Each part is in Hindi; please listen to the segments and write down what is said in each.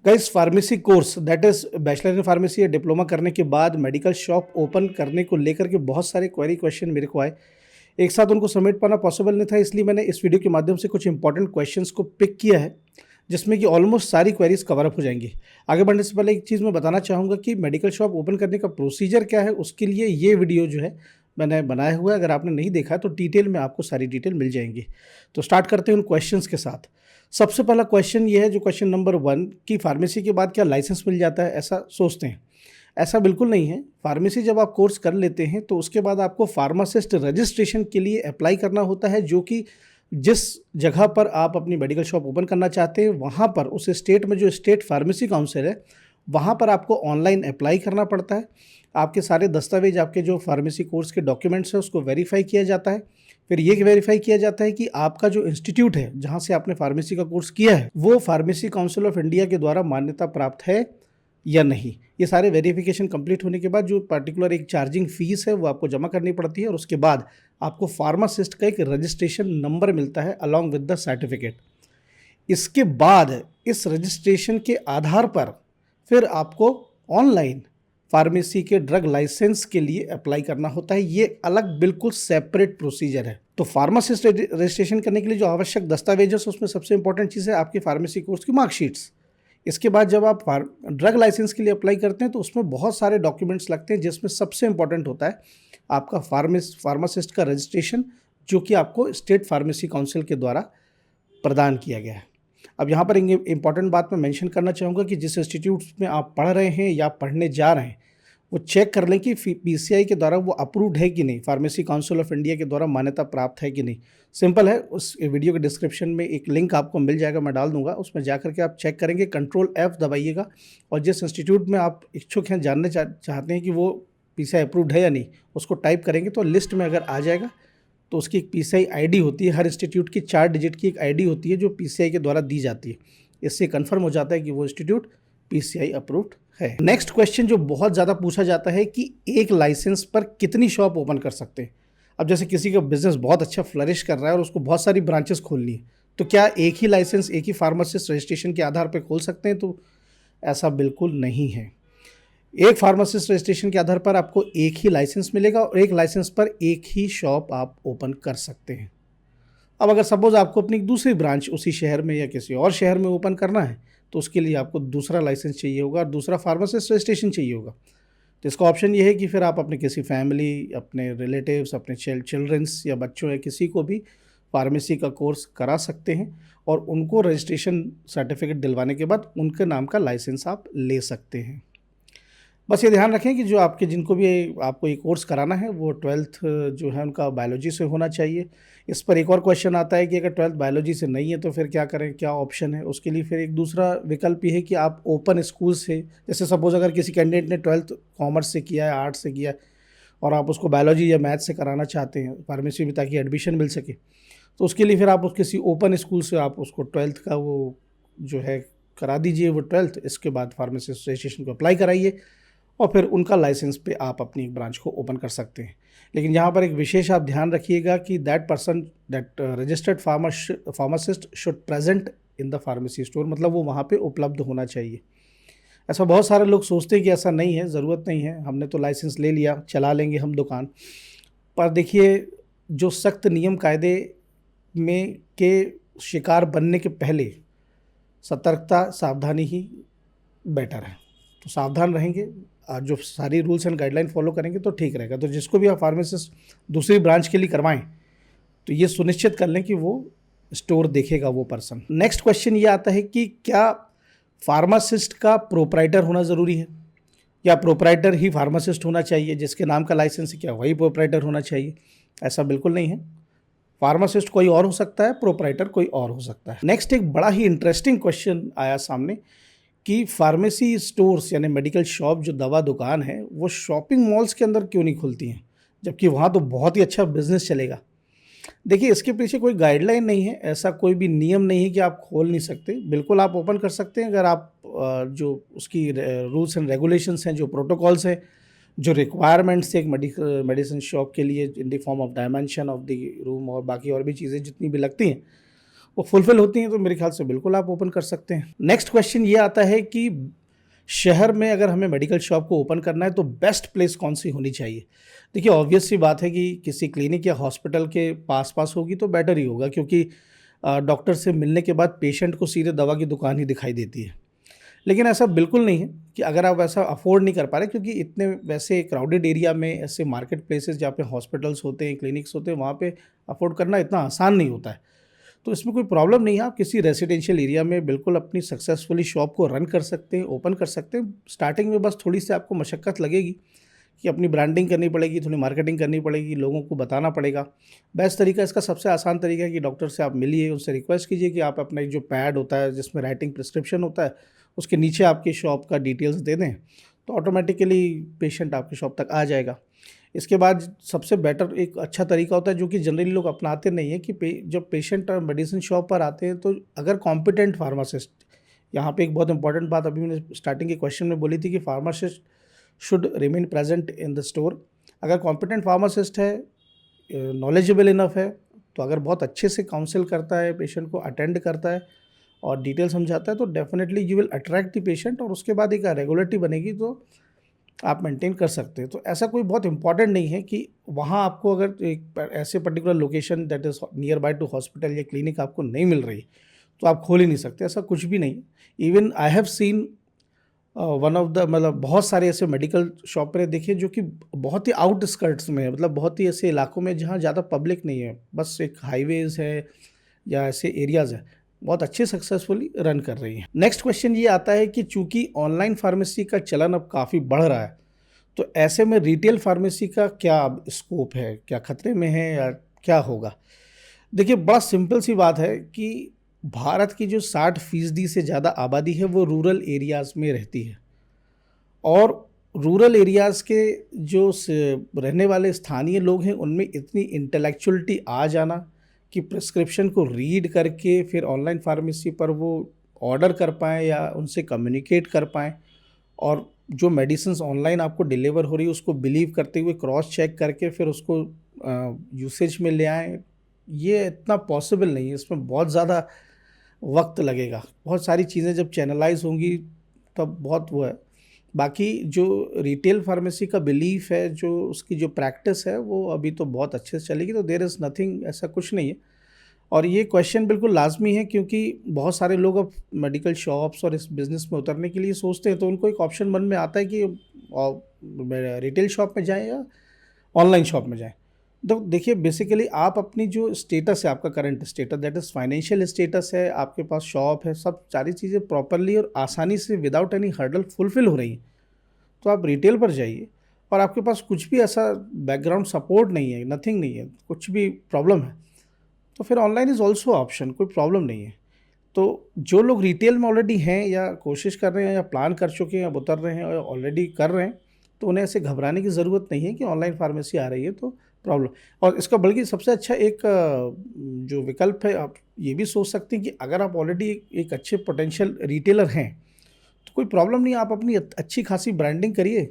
Guys pharmacy course that is bachelor in pharmacy या डिप्लोमा करने के बाद मेडिकल शॉप ओपन करने को लेकर के बहुत सारे क्वेरी क्वेश्चन मेरे को आए। एक साथ उनको समेट पाना पॉसिबल नहीं था, इसलिए मैंने इस वीडियो के माध्यम से कुछ इंपॉर्टेंट क्वेश्चंस को पिक किया है जिसमें कि ऑलमोस्ट सारी क्वेरीज कवर अप हो जाएंगी। आगे बढ़ने से पहले एक चीज़ मैं बताना चाहूँगा कि मेडिकल शॉप ओपन करने का प्रोसीजर क्या है, उसके लिए ये वीडियो जो है मैंने बनाया हुआ है। अगर आपने नहीं देखा है तो डिटेल में आपको सारी डिटेल मिल जाएंगी। तो स्टार्ट करते हैं उन क्वेश्चंस के साथ। सबसे पहला क्वेश्चन ये है, जो क्वेश्चन नंबर 1 कि फार्मेसी के बाद क्या लाइसेंस मिल जाता है, ऐसा सोचते हैं। ऐसा बिल्कुल नहीं है। फार्मेसी जब आप कोर्स कर लेते हैं तो उसके बाद आपको फार्मासिस्ट रजिस्ट्रेशन के लिए अप्लाई करना होता है, जो कि जिस जगह पर आप अपनी मेडिकल शॉप ओपन करना चाहते हैं वहाँ पर उस स्टेट में जो स्टेट फार्मेसी काउंसिल है वहाँ पर आपको ऑनलाइन अप्लाई करना पड़ता है। आपके सारे दस्तावेज, आपके जो फार्मेसी कोर्स के डॉक्यूमेंट्स हैं उसको वेरीफाई किया जाता है। फिर ये वेरीफाई किया जाता है कि आपका जो इंस्टीट्यूट है जहाँ से आपने फार्मेसी का कोर्स किया है वो फार्मेसी काउंसिल ऑफ इंडिया के द्वारा मान्यता प्राप्त है या नहीं। ये सारे वेरिफिकेशन कंप्लीट होने के बाद जो पर्टिकुलर एक चार्जिंग फीस है वो आपको जमा करनी पड़ती है और उसके बाद आपको फार्मासिस्ट का एक रजिस्ट्रेशन नंबर मिलता है अलॉन्ग विद द सर्टिफिकेट। इसके बाद इस रजिस्ट्रेशन के आधार पर फिर आपको ऑनलाइन फार्मेसी के ड्रग लाइसेंस के लिए अप्लाई करना होता है। ये अलग बिल्कुल सेपरेट प्रोसीजर है। तो फार्मासिस्ट रजिस्ट्रेशन करने के लिए जो आवश्यक दस्तावेज है उसमें सबसे इंपॉर्टेंट चीज़ है आपकी फार्मेसी कोर्स की मार्कशीट्स। इसके बाद जब आप ड्रग लाइसेंस के लिए अप्लाई करते हैं तो उसमें बहुत सारे डॉक्यूमेंट्स लगते हैं, जिसमें सबसे इंपॉर्टेंट होता है आपका फार्मासिस्ट का रजिस्ट्रेशन, जो कि आपको स्टेट फार्मेसी काउंसिल के द्वारा प्रदान किया गया है। अब यहाँ पर एक इंपॉर्टेंट बात मैं मेंशन करना चाहूँगा कि जिस इंस्टीट्यूट में आप पढ़ रहे हैं या पढ़ने जा रहे हैं वो चेक कर लें कि पीसीआई के द्वारा वो अप्रूव्ड है कि नहीं, फार्मेसी काउंसिल ऑफ इंडिया के द्वारा मान्यता प्राप्त है कि नहीं। सिंपल है, उस वीडियो के डिस्क्रिप्शन में एक लिंक आपको मिल जाएगा, मैं डाल दूंगा, उसमें जा करके आप चेक करेंगे, कंट्रोल F दबाइएगा और जिस इंस्टीट्यूट में आप इच्छुक हैं, जानने चाहते हैं कि वो पीसीआई अप्रूव्ड है या नहीं, उसको टाइप करेंगे तो लिस्ट में अगर आ जाएगा तो उसकी एक पीसीआई आईडी होती है। हर इंस्टीट्यूट की 4 डिजिट की एक आईडी होती है जो पीसीआई के द्वारा दी जाती है। इससे कन्फर्म हो जाता है कि वो इंस्टीट्यूट पीसीआई अप्रूव्ड है। नेक्स्ट क्वेश्चन जो बहुत ज़्यादा पूछा जाता है कि एक लाइसेंस पर कितनी शॉप ओपन कर सकते हैं। अब जैसे किसी का बिजनेस बहुत अच्छा फ्लरिश कर रहा है और उसको बहुत सारी ब्रांचेस खोलनी है, तो क्या एक ही लाइसेंस एक ही फार्मासिस्ट रजिस्ट्रेशन के आधार पर खोल सकते हैं? तो ऐसा बिल्कुल नहीं है। एक फार्मासिस्ट रजिस्ट्रेशन के आधार पर आपको एक ही लाइसेंस मिलेगा और एक लाइसेंस पर एक ही शॉप आप ओपन कर सकते हैं। अब अगर सपोज आपको अपनी दूसरी ब्रांच उसी शहर में या किसी और शहर में ओपन करना है तो उसके लिए आपको दूसरा लाइसेंस चाहिए होगा और दूसरा फार्मासिस्ट रजिस्ट्रेशन चाहिए होगा। तो इसका ऑप्शन ये है कि फिर आप अपने किसी फैमिली, अपने रिलेटिव्स, अपने चिल्ड्रंस या बच्चों या किसी को भी फार्मेसी का कोर्स करा सकते हैं और उनको रजिस्ट्रेशन सर्टिफिकेट दिलवाने के बाद उनके नाम का लाइसेंस आप ले सकते हैं। बस ये ध्यान रखें कि जो जिनको भी आपको ये कोर्स कराना है वो 12th जो है उनका बायोलॉजी से होना चाहिए। इस पर एक और क्वेश्चन आता है कि अगर 12th बायोलॉजी से नहीं है तो फिर क्या करें, क्या ऑप्शन है? उसके लिए फिर एक दूसरा विकल्प ये है कि आप ओपन स्कूल से, जैसे सपोज अगर किसी कैंडिडेट ने 12th कॉमर्स से किया है, आर्ट्स से किया है और आप उसको बायोलॉजी या मैथ से कराना चाहते हैं फार्मेसी में ताकि एडमिशन मिल सके, तो उसके लिए फिर आप किसी ओपन स्कूल से आप उसको 12th का वो जो है करा दीजिए वो 12th। इसके बाद फार्मेसिस्ट रजिस्ट्रेशन को अप्लाई कराइए और फिर उनका लाइसेंस पे आप अपनी एक ब्रांच को ओपन कर सकते हैं। लेकिन यहाँ पर एक विशेष आप ध्यान रखिएगा कि that registered pharmacist should present in the pharmacy store, मतलब वो वहाँ पे उपलब्ध होना चाहिए। ऐसा बहुत सारे लोग सोचते हैं कि ऐसा नहीं है, ज़रूरत नहीं है, हमने तो लाइसेंस ले लिया, चला लेंगे हम दुकान। पर देखिए, जो सख्त नियम कायदे में के शिकार बनने के पहले सतर्कता, सावधानी ही बेटर है। तो सावधान रहेंगे, जो सारी रूल्स एंड गाइडलाइन फॉलो करेंगे तो ठीक रहेगा। तो जिसको भी आप फार्मासिस्ट दूसरी ब्रांच के लिए करवाएं तो ये सुनिश्चित कर लें कि वो स्टोर देखेगा वो पर्सन। नेक्स्ट क्वेश्चन ये आता है कि क्या फार्मासिस्ट का प्रोप्राइटर होना ज़रूरी है या प्रोप्राइटर ही फार्मासिस्ट होना चाहिए? जिसके नाम का लाइसेंस है क्या वही प्रोप्राइटर होना चाहिए? ऐसा बिल्कुल नहीं है। फार्मासिस्ट कोई और हो सकता है, प्रोप्राइटर कोई और हो सकता है। नेक्स्ट एक बड़ा ही इंटरेस्टिंग क्वेश्चन आया सामने कि फार्मेसी स्टोर्स यानी मेडिकल शॉप जो दवा दुकान है वो शॉपिंग मॉल्स के अंदर क्यों नहीं खुलती हैं, जबकि वहाँ तो बहुत ही अच्छा बिजनेस चलेगा। देखिए, इसके पीछे कोई गाइडलाइन नहीं है, ऐसा कोई भी नियम नहीं है कि आप खोल नहीं सकते। बिल्कुल आप ओपन कर सकते हैं अगर आप जो उसकी रूल्स एंड रेगुलेशंस हैं, जो प्रोटोकॉल्स हैं, जो रिक्वायरमेंट्स एक मेडिसिन शॉप के लिए in the form of dimension of the room और बाकी और भी चीज़ें जितनी भी लगती हैं वो फुलफिल होती हैं तो मेरे ख्याल से बिल्कुल आप ओपन कर सकते हैं। नेक्स्ट क्वेश्चन ये आता है कि शहर में अगर हमें मेडिकल शॉप को ओपन करना है तो बेस्ट प्लेस कौन सी होनी चाहिए? देखिए ऑब्वियस सी बात है कि किसी क्लिनिक या हॉस्पिटल के पास-पास होगी तो बेटर ही होगा, क्योंकि डॉक्टर से मिलने के बाद पेशेंट को सीधे दवा की दुकान ही दिखाई देती है। लेकिन ऐसा बिल्कुल नहीं है कि अगर आप ऐसा अफ़ोर्ड नहीं कर पा रहे, क्योंकि इतने वैसे क्राउडेड एरिया में ऐसे मार्केट प्लेसेस जहाँ पे हॉस्पिटल्स होते हैं, क्लिनिक्स होते हैं, वहाँ पे अफ़ोर्ड करना इतना आसान नहीं होता है। तो इसमें कोई प्रॉब्लम नहीं है, आप किसी रेसिडेंशियल एरिया में बिल्कुल अपनी सक्सेसफुली शॉप को रन कर सकते हैं, ओपन कर सकते हैं। स्टार्टिंग में बस थोड़ी-सी आपको मशक्कत लगेगी कि अपनी ब्रांडिंग करनी पड़ेगी, थोड़ी मार्केटिंग करनी पड़ेगी, लोगों को बताना पड़ेगा। बेस्ट तरीका, इसका सबसे आसान तरीका है कि डॉक्टर से आप मिलिए, उनसे रिक्वेस्ट कीजिए कि आप अपना एक जो पैड होता है जिसमें राइटिंग प्रिस्क्रिप्शन होता है, उसके नीचे आपकी शॉप का डिटेल्स दे दें, तो ऑटोमेटिकली पेशेंट आपकी शॉप तक आ जाएगा। इसके बाद सबसे बेटर एक अच्छा तरीका होता है जो कि जनरली लोग अपनाते नहीं हैं, कि जब पेशेंट मेडिसिन शॉप पर आते हैं तो अगर कॉम्पिटेंट फार्मासिस्ट, यहाँ पे एक बहुत इंपॉर्टेंट बात अभी मैंने स्टार्टिंग के क्वेश्चन में बोली थी कि pharmacist should remain present in the store. अगर कॉम्पिटेंट फार्मासिस्ट है, नॉलेजेबल इनफ है, तो अगर बहुत अच्छे से काउंसिल करता है, पेशेंट को अटेंड करता है और डिटेल समझाता है, तो definitely you will attract the patient और उसके बाद एक रेगुलरिटी बनेगी तो आप मेंटेन कर सकते हैं। तो ऐसा कोई बहुत इंपॉर्टेंट नहीं है कि वहाँ आपको अगर एक ऐसे particular location that is near by two hospital या क्लिनिक आपको नहीं मिल रही, तो आप खोल ही नहीं सकते, ऐसा कुछ भी नहीं। Even I have seen one of the, मतलब बहुत सारे ऐसे मेडिकल शॉप मैंने देखे जो कि बहुत ही आउटस्कर्ट्स में है, मतलब बहुत ही ऐसे इलाकों में जहाँ ज़्यादा पब्लिक नहीं है, बस एक हाईवेज़ है या ऐसे एरियाज़ है, बहुत अच्छे सक्सेसफुली रन कर रही हैं। नेक्स्ट क्वेश्चन ये आता है कि चूंकि ऑनलाइन फार्मेसी का चलन अब काफ़ी बढ़ रहा है, तो ऐसे में रिटेल फार्मेसी का क्या स्कोप है, क्या खतरे में है या क्या होगा? देखिए बड़ा सिंपल सी बात है कि भारत की जो 60% से ज़्यादा आबादी है वो रूरल एरियाज़ में रहती है, और रूरल एरियाज़ के जो रहने वाले स्थानीय लोग हैं उनमें इतनी इंटेलेक्चुअलिटी आ जाना कि प्रिस्क्रिप्शन को रीड करके फिर ऑनलाइन फार्मेसी पर वो ऑर्डर कर पाएँ या उनसे कम्युनिकेट कर पाएँ, और जो मेडिसिन्स ऑनलाइन आपको डिलीवर हो रही है उसको बिलीव करते हुए क्रॉस चेक करके फिर उसको यूसेज में ले आएँ, ये इतना पॉसिबल नहीं है। इसमें बहुत ज़्यादा वक्त लगेगा, बहुत सारी चीज़ें जब चैनलाइज होंगी तब बहुत वो है। बाकी जो रिटेल फार्मेसी का बिलीफ है, जो उसकी जो प्रैक्टिस है, वो अभी तो बहुत अच्छे से चलेगी, तो देयर इज़ नथिंग, ऐसा कुछ नहीं है। और ये क्वेश्चन बिल्कुल लाजमी है क्योंकि बहुत सारे लोग अब मेडिकल शॉप्स और इस बिज़नेस में उतरने के लिए सोचते हैं, तो उनको एक ऑप्शन मन में आता है कि रिटेल शॉप में जाएँ या ऑनलाइन शॉप में जाएँ। तो देखिए बेसिकली आप अपनी जो स्टेटस है, आपका current status that is financial status है, आपके पास शॉप है, सब सारी चीज़ें प्रॉपरली और आसानी से विदाउट एनी हर्डल फुलफ़िल हो रही हैं, तो आप रिटेल पर जाइए। और आपके पास कुछ भी ऐसा बैकग्राउंड सपोर्ट नहीं है, नथिंग नहीं है, कुछ भी प्रॉब्लम है, तो फिर ऑनलाइन इज़ ऑल्सो ऑप्शन, कोई प्रॉब्लम नहीं है। तो जो लोग रिटेल में ऑलरेडी हैं या कोशिश कर रहे हैं या प्लान कर चुके हैं, अब उतर रहे हैं और ऑलरेडी कर रहे हैं, तो उन्हें ऐसे घबराने की ज़रूरत नहीं है कि ऑनलाइन फार्मेसी आ रही है तो प्रॉब्लम। और इसका बल्कि सबसे अच्छा एक जो विकल्प है, आप ये भी सोच सकते हैं कि अगर आप ऑलरेडी एक अच्छे पोटेंशियल रिटेलर हैं, तो कोई प्रॉब्लम नहीं है, आप अपनी अच्छी खासी ब्रांडिंग करिए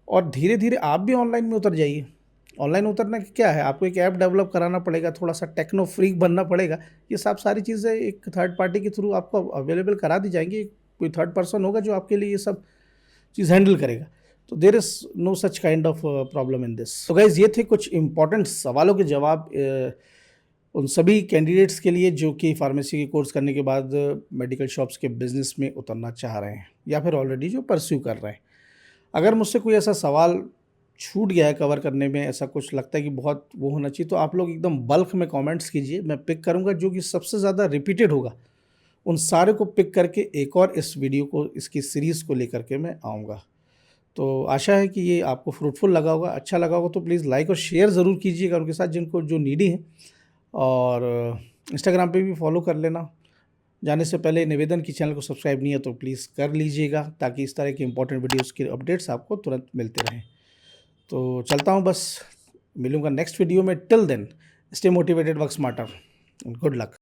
और धीरे-धीरे आप भी ऑनलाइन में उतर जाइए। ऑनलाइन उतरना क्या है, आपको एक ऐप डेवलप कराना पड़ेगा, थोड़ा-सा टेक्नो फ्रीक बनना पड़ेगा। ये सब सारी चीज़ें एक थर्ड पार्टी के थ्रू आपको अवेलेबल करा दी जाएँगी। कोई थर्ड पर्सन होगा जो आपके लिए ये सब चीज़ हैंडल करेगा। तो there is no such kind of problem in this. तो गाइज़ ये थे कुछ इम्पोर्टेंट सवालों के जवाब उन सभी कैंडिडेट्स के लिए जो कि फार्मेसी के कोर्स करने के बाद मेडिकल शॉप्स के बिज़नेस में उतरना चाह रहे हैं या फिर ऑलरेडी जो परस्यू कर रहे हैं। अगर मुझसे कोई ऐसा सवाल छूट गया है कवर करने में, ऐसा कुछ लगता है कि बहुत वो होना चाहिए, तो आप लोग एकदम बल्क में कमेंट्स कीजिए, मैं पिक करूँगा जो कि सबसे ज़्यादा रिपीटेड होगा, उन सारे को पिक करके एक और इस वीडियो को, इसकी सीरीज़ को लेकर के मैं आऊँगा। तो आशा है कि ये आपको फ्रूटफुल लगा होगा, अच्छा लगा होगा तो प्लीज़ लाइक और शेयर ज़रूर कीजिएगा उनके साथ जिनको जो नीडी हैं, और इंस्टाग्राम पे भी फॉलो कर लेना। जाने से पहले निवेदन कि चैनल को सब्सक्राइब नहीं है तो प्लीज़ कर लीजिएगा, ताकि इस तरह की इंपॉर्टेंट वीडियोज़ के अपडेट्स आपको तुरंत मिलते रहें। तो चलता हूँ बस, मिलूँगा नेक्स्ट वीडियो में। Till then stay motivated, work smarter, good luck.